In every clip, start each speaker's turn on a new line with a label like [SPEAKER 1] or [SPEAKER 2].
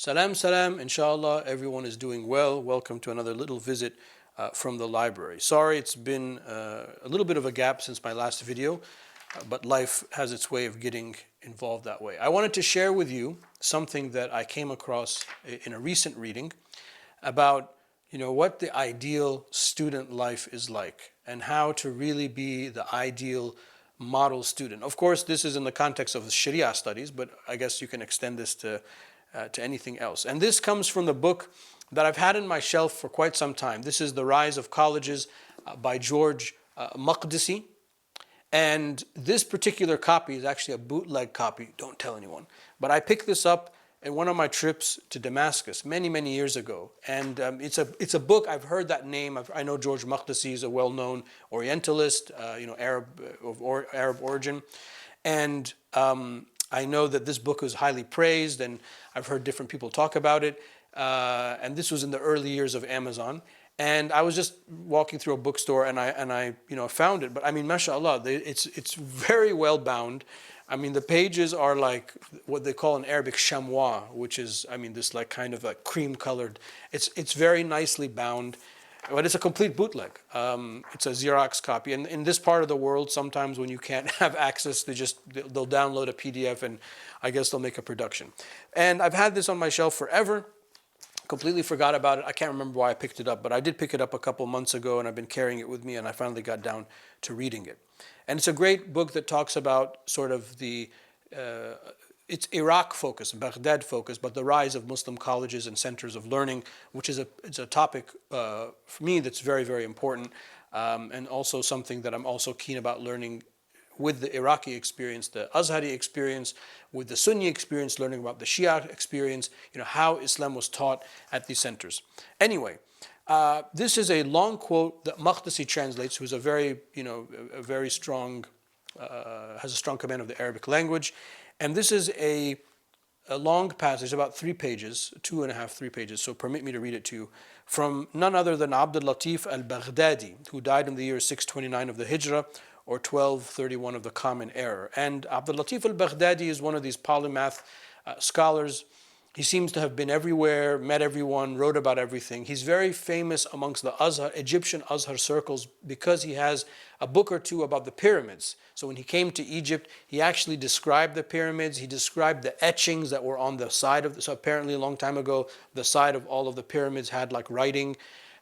[SPEAKER 1] Salam, salam. Inshallah, everyone is doing well. Welcome to another little visit from the library. Sorry, it's been a little bit of a gap since my last video, but life has its way of getting involved that way. I wanted to share with you something that I came across in a recent reading about what the ideal student life is like and how to really be the ideal model student. Of course, this is in the context of the Sharia studies, but I guess you can extend this to anything else. And this comes from the book that I've had in my shelf for quite some time. This is The Rise of Colleges by George Makdisi. And this particular copy is actually a bootleg copy. Don't tell anyone. But I picked this up in one of my trips to Damascus many, many years ago. And it's a book. I've heard that name. I know George Makdisi is a well-known Orientalist, Arab origin. And I know that this book was highly praised, and I've heard different people talk about it. And this was in the early years of Amazon. And I was just walking through a bookstore, and I found it. But I mean, mashallah, it's very well bound. I mean, the pages are like what they call in Arabic chamois, which is, this like kind of a cream colored. It's very nicely bound. But it's a complete bootleg. It's a Xerox copy. And in this part of the world, sometimes when you can't have access, they'll download a PDF, and I guess they'll make a production. And I've had this on my shelf forever. Completely forgot about it. I can't remember why I picked it up, but I did pick it up a couple months ago, and I've been carrying it with me, and I finally got down to reading it. And it's a great book that talks about sort of it's Iraq focused, Baghdad focused, but the rise of Muslim colleges and centers of learning, which is a topic for me that's very, very important, and also something that I'm also keen about learning with the Iraqi experience, the Azhari experience, with the Sunni experience, learning about the Shia experience, how Islam was taught at these centers. Anyway, this is a long quote that Makdisi translates, who's a very strong, has a strong command of the Arabic language. And this is a long passage, about 3 pages, 2.5, 3 pages, so permit me to read it to you, from none other than al-Latif al-Baghdadi, who died in the year 629 of the Hijrah, or 1231 of the Common Era. And al-Latif al-Baghdadi is one of these polymath scholars. He seems to have been everywhere, met everyone, wrote about everything. He's very famous amongst the Azhar, Egyptian Azhar circles, because he has a book or two about the pyramids. So when he came to Egypt, he actually described the pyramids. He described the etchings that were on the side of so apparently a long time ago, the side of all of the pyramids had like writings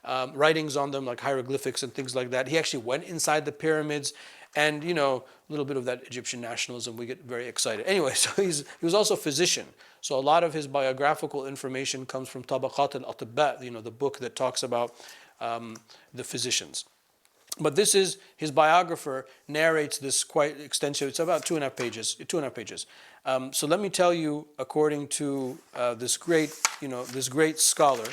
[SPEAKER 1] on them, like hieroglyphics and things like that. He actually went inside the pyramids. And, a little bit of that Egyptian nationalism, we get very excited. Anyway, so he was also a physician. So a lot of his biographical information comes from Tabaqat al-Atibba, the book that talks about the physicians. But this is, his biographer narrates this quite extensive, it's about 2.5 pages. So let me tell you, according to this great scholar,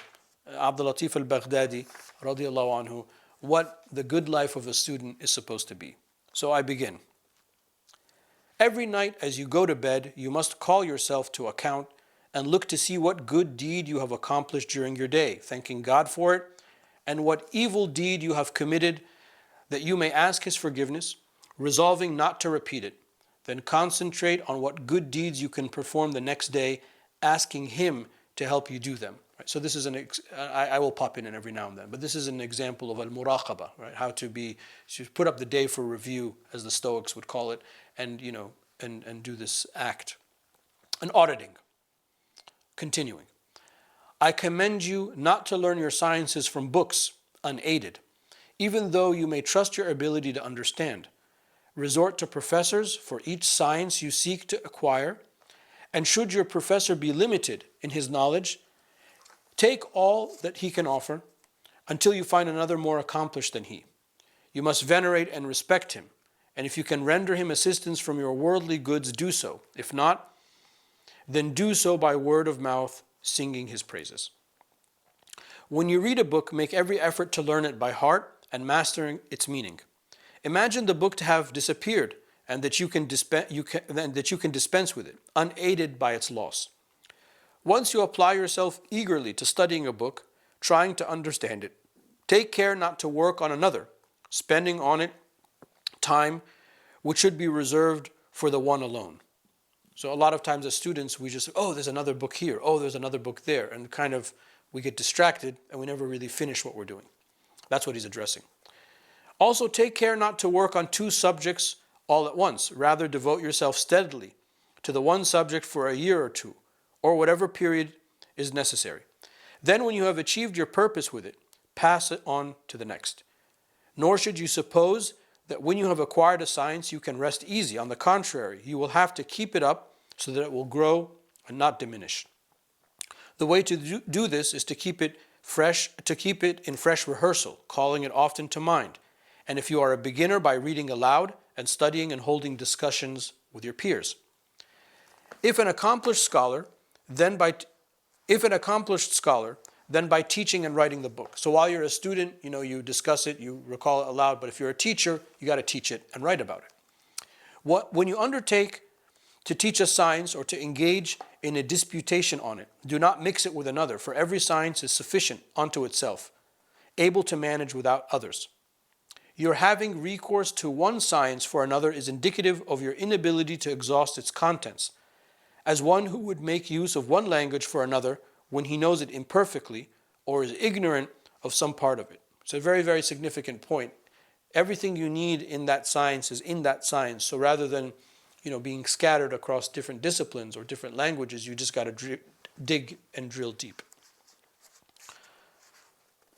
[SPEAKER 1] al-Latif al-Baghdadi, radiallahu anhu, what the good life of a student is supposed to be. So I begin. Every night as you go to bed, you must call yourself to account and look to see what good deed you have accomplished during your day, thanking God for it, and what evil deed you have committed, that you may ask His forgiveness, resolving not to repeat it. Then concentrate on what good deeds you can perform the next day, asking Him to help you do them. Right? So this is I will pop in every now and then, but this is an example of al-muraqaba, right? How to put up the day for review, as the Stoics would call it, and do this act. An auditing. Continuing. I commend you not to learn your sciences from books unaided, even though you may trust your ability to understand. Resort to professors for each science you seek to acquire, and should your professor be limited in his knowledge, take all that he can offer until you find another more accomplished than he. You must venerate and respect him, and if you can render him assistance from your worldly goods, do so. If not, then do so by word of mouth, singing his praises. When you read a book, make every effort to learn it by heart and mastering its meaning. Imagine the book to have disappeared, and that you can dispense with it, unaided by its loss. Once you apply yourself eagerly to studying a book, trying to understand it, take care not to work on another, spending on it time which should be reserved for the one alone. So a lot of times as students, we just, oh, there's another book here, oh, there's another book there, and kind of we get distracted and we never really finish what we're doing. That's what he's addressing. Also, take care not to work on two subjects all at once. Rather, devote yourself steadily to the one subject for a year or two, or whatever period is necessary. Then when you have achieved your purpose with it, pass it on to the next. Nor should you suppose that when you have acquired a science, you can rest easy. On the contrary, you will have to keep it up so that it will grow and not diminish. The way to do this is to keep it in fresh rehearsal, calling it often to mind. And if you are a beginner, by reading aloud and studying and holding discussions with your peers. If an accomplished scholar, then by teaching and writing the book. So while you're a student, you discuss it, you recall it aloud, but if you're a teacher, you got to teach it and write about it. When you undertake to teach a science or to engage in a disputation on it, do not mix it with another, for every science is sufficient unto itself, able to manage without others. Your having recourse to one science for another is indicative of your inability to exhaust its contents, as one who would make use of one language for another when he knows it imperfectly or is ignorant of some part of it. It's a very, very significant point. Everything you need in that science is in that science. So rather than being scattered across different disciplines or different languages, you just got to dig and drill deep.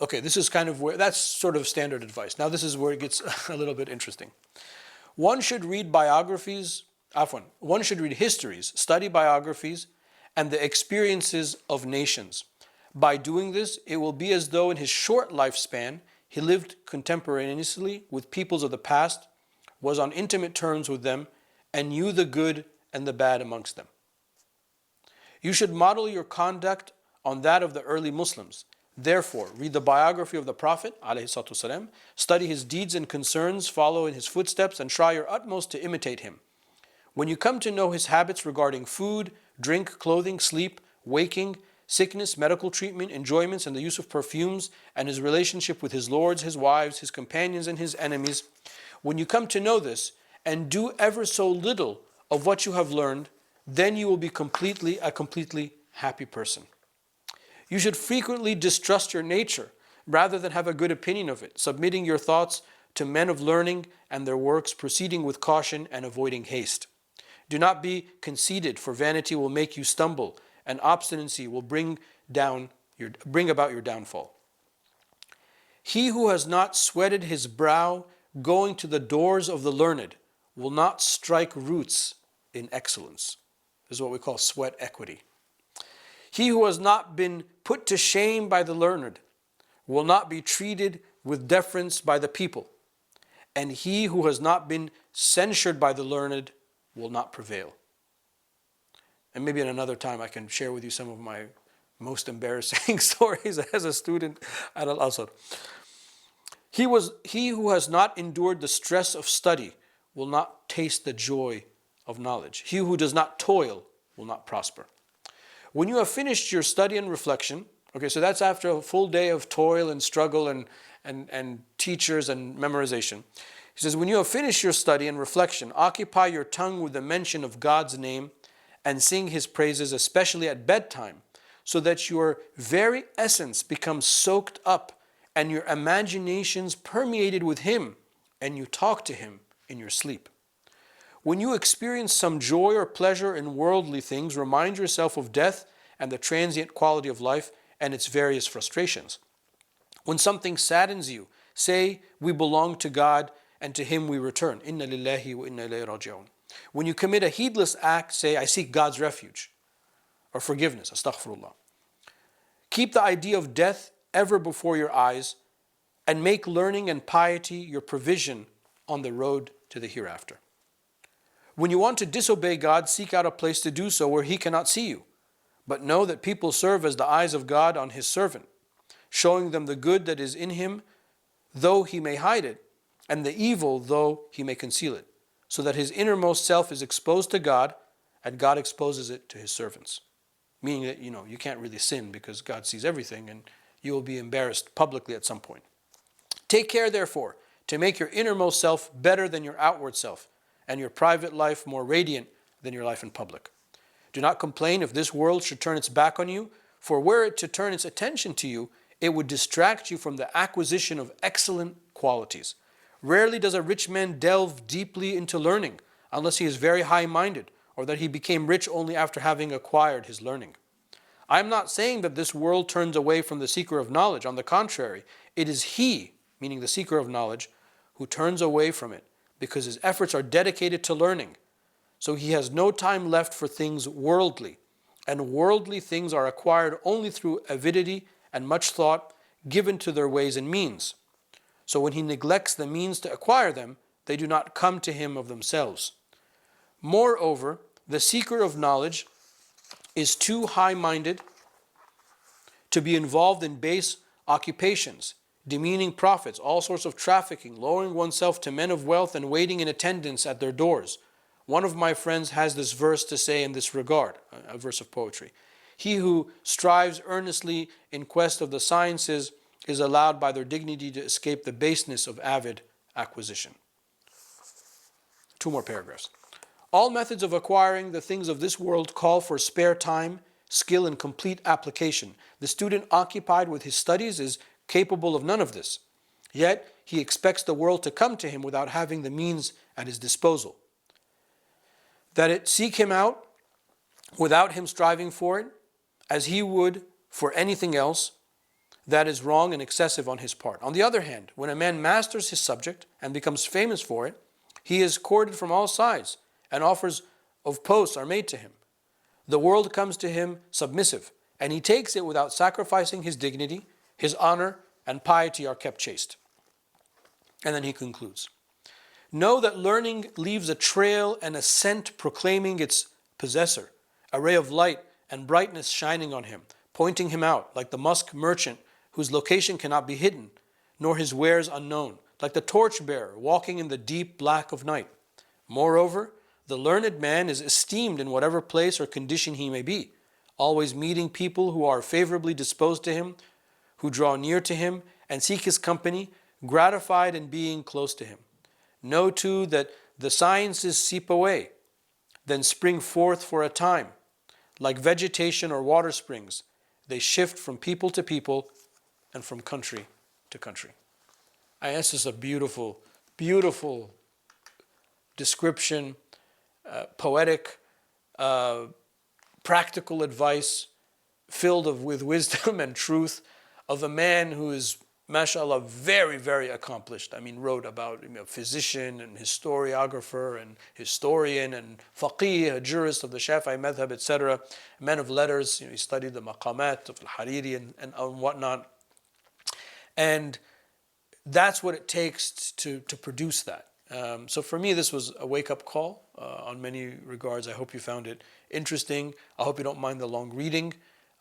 [SPEAKER 1] Okay, this is that's sort of standard advice. Now this is where it gets a little bit interesting. One should read histories, study biographies, and the experiences of nations. By doing this, it will be as though in his short lifespan, he lived contemporaneously with peoples of the past, was on intimate terms with them, and knew the good and the bad amongst them. You should model your conduct on that of the early Muslims. Therefore, read the biography of the Prophet, ﷺ, study his deeds and concerns, follow in his footsteps, and try your utmost to imitate him. When you come to know his habits regarding food, drink, clothing, sleep, waking, sickness, medical treatment, enjoyments, and the use of perfumes, and his relationship with his lords, his wives, his companions, and his enemies, when you come to know this, and do ever so little of what you have learned, then you will be a completely happy person. You should frequently distrust your nature rather than have a good opinion of it, submitting your thoughts to men of learning and their works, proceeding with caution and avoiding haste. Do not be conceited, for vanity will make you stumble, and obstinacy will bring about your downfall. He who has not sweated his brow going to the doors of the learned will not strike roots in excellence. This is what we call sweat equity. He who has not been put to shame by the learned will not be treated with deference by the people, and he who has not been censured by the learned will not prevail. And maybe in another time I can share with you some of my most embarrassing stories as a student at al-Azhar. He who has not endured the stress of study will not taste the joy of knowledge. He who does not toil will not prosper. When you have finished your study and reflection, okay, so that's after a full day of toil and struggle and teachers and memorization. He says, when you have finished your study and reflection, occupy your tongue with the mention of God's name and sing his praises, especially at bedtime, so that your very essence becomes soaked up and your imaginations permeated with him, and you talk to him in your sleep. When you experience some joy or pleasure in worldly things, remind yourself of death and the transient quality of life and its various frustrations. When something saddens you, say, we belong to God and to him we return. Inna lillahi wa inna ilayhi raji'un. When you commit a heedless act, say, I seek God's refuge or forgiveness, astaghfirullah. Keep the idea of death ever before your eyes and make learning and piety your provision on the road to the hereafter. When you want to disobey God, seek out a place to do so where he cannot see you. But know that people serve as the eyes of God on his servant, showing them the good that is in him, though he may hide it, and the evil, though he may conceal it, so that his innermost self is exposed to God, and God exposes it to his servants. Meaning that, you can't really sin because God sees everything, and you will be embarrassed publicly at some point. Take care, therefore, to make your innermost self better than your outward self, and your private life more radiant than your life in public. Do not complain if this world should turn its back on you, for were it to turn its attention to you, it would distract you from the acquisition of excellent qualities. Rarely does a rich man delve deeply into learning, unless he is very high-minded, or that he became rich only after having acquired his learning. I am not saying that this world turns away from the seeker of knowledge. On the contrary, it is he, meaning the seeker of knowledge, who turns away from it, because his efforts are dedicated to learning. So he has no time left for things worldly, and worldly things are acquired only through avidity and much thought given to their ways and means. So when he neglects the means to acquire them, they do not come to him of themselves. Moreover, the seeker of knowledge is too high-minded to be involved in base occupations, demeaning profits, all sorts of trafficking, lowering oneself to men of wealth and waiting in attendance at their doors. One of my friends has this verse to say in this regard, a verse of poetry. He who strives earnestly in quest of the sciences is allowed by their dignity to escape the baseness of avid acquisition. 2 more paragraphs. All methods of acquiring the things of this world call for spare time, skill, and complete application. The student occupied with his studies is capable of none of this. Yet he expects the world to come to him without having the means at his disposal. That it seek him out without him striving for it, as he would for anything else, that is wrong and excessive on his part. On the other hand, when a man masters his subject and becomes famous for it, he is courted from all sides, and offers of posts are made to him. The world comes to him submissive, and he takes it without sacrificing his dignity, his honor, and piety are kept chaste. And then he concludes. Know that learning leaves a trail and a scent proclaiming its possessor, a ray of light and brightness shining on him, pointing him out, like the musk merchant whose location cannot be hidden, nor his wares unknown, like the torchbearer walking in the deep black of night. Moreover, the learned man is esteemed in whatever place or condition he may be, always meeting people who are favorably disposed to him, who draw near to him and seek his company, gratified in being close to him. Know too that the sciences seep away, then spring forth for a time. Like vegetation or water springs, they shift from people to people and from country to country. This is a beautiful, beautiful description, poetic, practical advice, filled with wisdom and truth of a man who is, mashallah, very, very accomplished. Wrote about physician and historiographer and historian and faqih, a jurist of the Shafi'i madhab, etc. Man of letters. He studied the maqamat of al-Hariri and whatnot. And that's what it takes to produce that. So for me, this was a wake-up call on many regards. I hope you found it interesting. I hope you don't mind the long reading.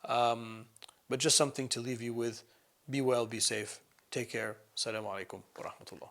[SPEAKER 1] But just something to leave you with. Be well, be safe. Take care. Assalamu alaikum wa rahmatullah.